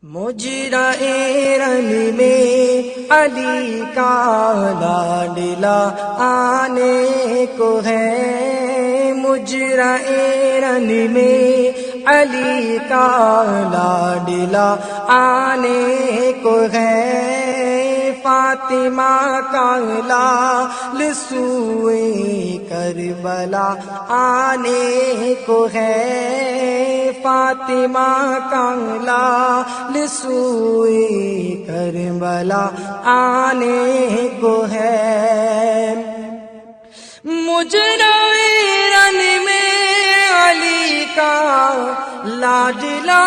مجرائے رن میں علی کا لاڈلا آنے کو ہے، مجرائے رن میں علی کا لاڈلا آنے کو ہے، فاطمہ کا لال سوئے کربلا آنے کو ہے، فاطمہ کا لال سوئے کربلا آنے کو ہے۔ مجرائے رن میں علی کا لاڈلا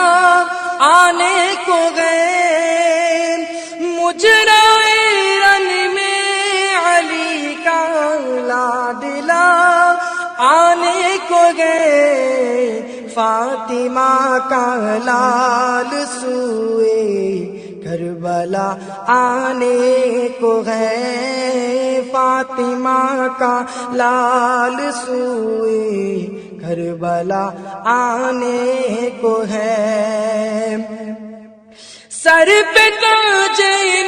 آنے کو ہے، مجرائے رن میں علی کا لاڈلا آنے کو گئے، فاطمہ کا لال سوئے کربلا آنے کو ہے، فاطمہ کا لال سوئے کربلا آنے کو ہے۔ سر پہ تاج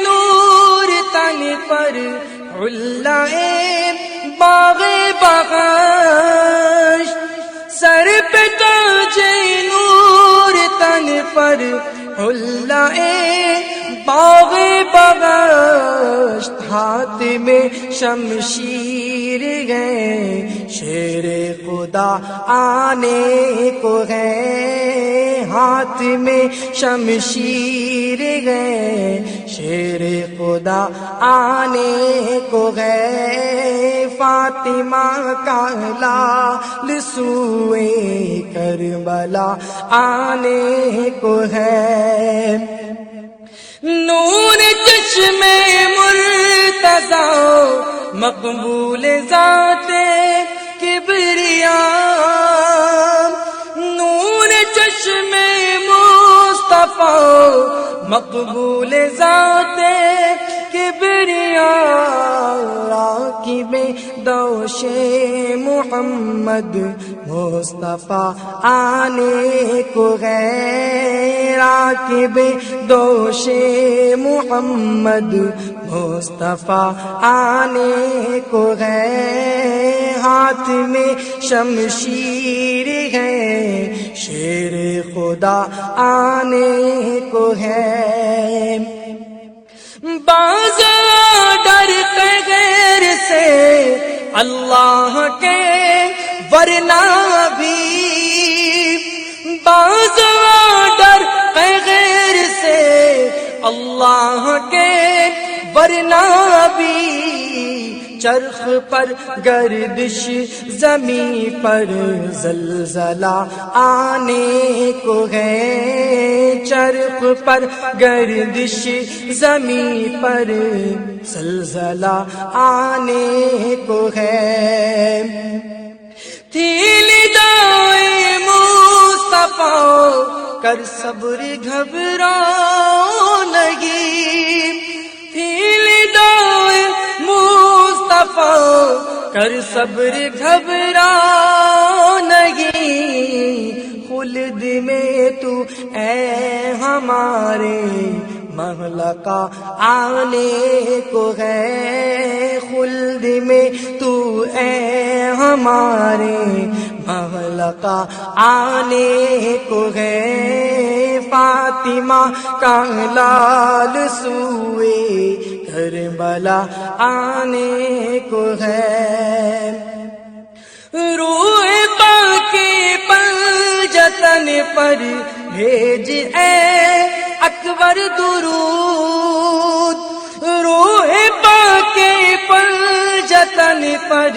نور، تن پر علائے باغ بغش، سر پہ تاج نور، تن پر علائے باغ بغش، ہاتھ میں شمشیر ہے، شیر خدا آنے کو ہے، ہاتھ میں شمشیر ہے، شیر خدا آنے کو ہے، فاطمہ کا لال سوئے کربلا آنے کو ہے۔ نور چشم مرتضی مقبول ذات کبریا، نور چشم مصطفیٰ مقبول ذات کبریا، راکب دوش محمد مصطفیٰ آنے کو ہے، راکب دوش محمد مصطفیٰ آنے کو ہے، ہاتھ میں شمشیر ہے، شیر خدا آنے کو ہے۔ باز ڈر غیر سے اللہ کے ورنہ بھی، باز ڈر غیر سے اللہ کے ورنہ بھی، چرخ پر گردش زمین پر زلزلہ آنے کو ہے، چرخ پر گردش زمین پر زلزلہ آنے کو ہے۔ تھی ندائے مصطفیٰ کر صبر گھبراؤ نہیں، تھی ندائے مصطفیٰ کر صبر گھبراؤ نہیں، خلد میں تو اے ہمارے مہلکہ آنے کو ہے، خلد میں تو اے ہمارے مہلکہ آنے کو ہے، فاطمہ کا لال سوئے کربلا آنے کو ہے۔ روح پاک پنجتن پر بھیج اے اکبر درود، روح پاک پنجتن پر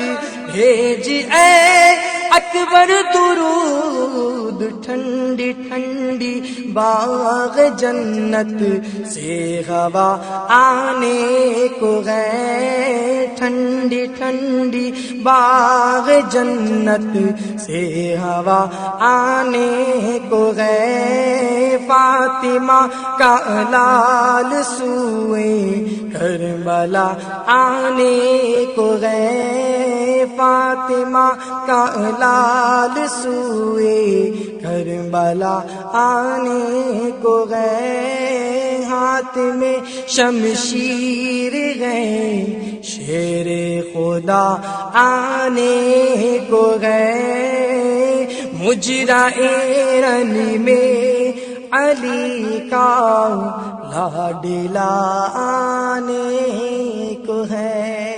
بھیج اے اکبر درود، ٹھنڈی ٹھنڈی باغ جنت سے ہوا آنے کو ہے، ٹھنڈی ٹھنڈی باغ جنت سے ہوا آنے کو ہے، فاطمہ کا لال سوئے کربلا آنے کو ہے، فاطمہ کا لال سوئے کربلا آنے کو گئے ہاتھ میں شمشیر ہے، شیر خدا آنے کو ہے، مجرا ایرن میں علی کا لاڈلا آنے کو ہے۔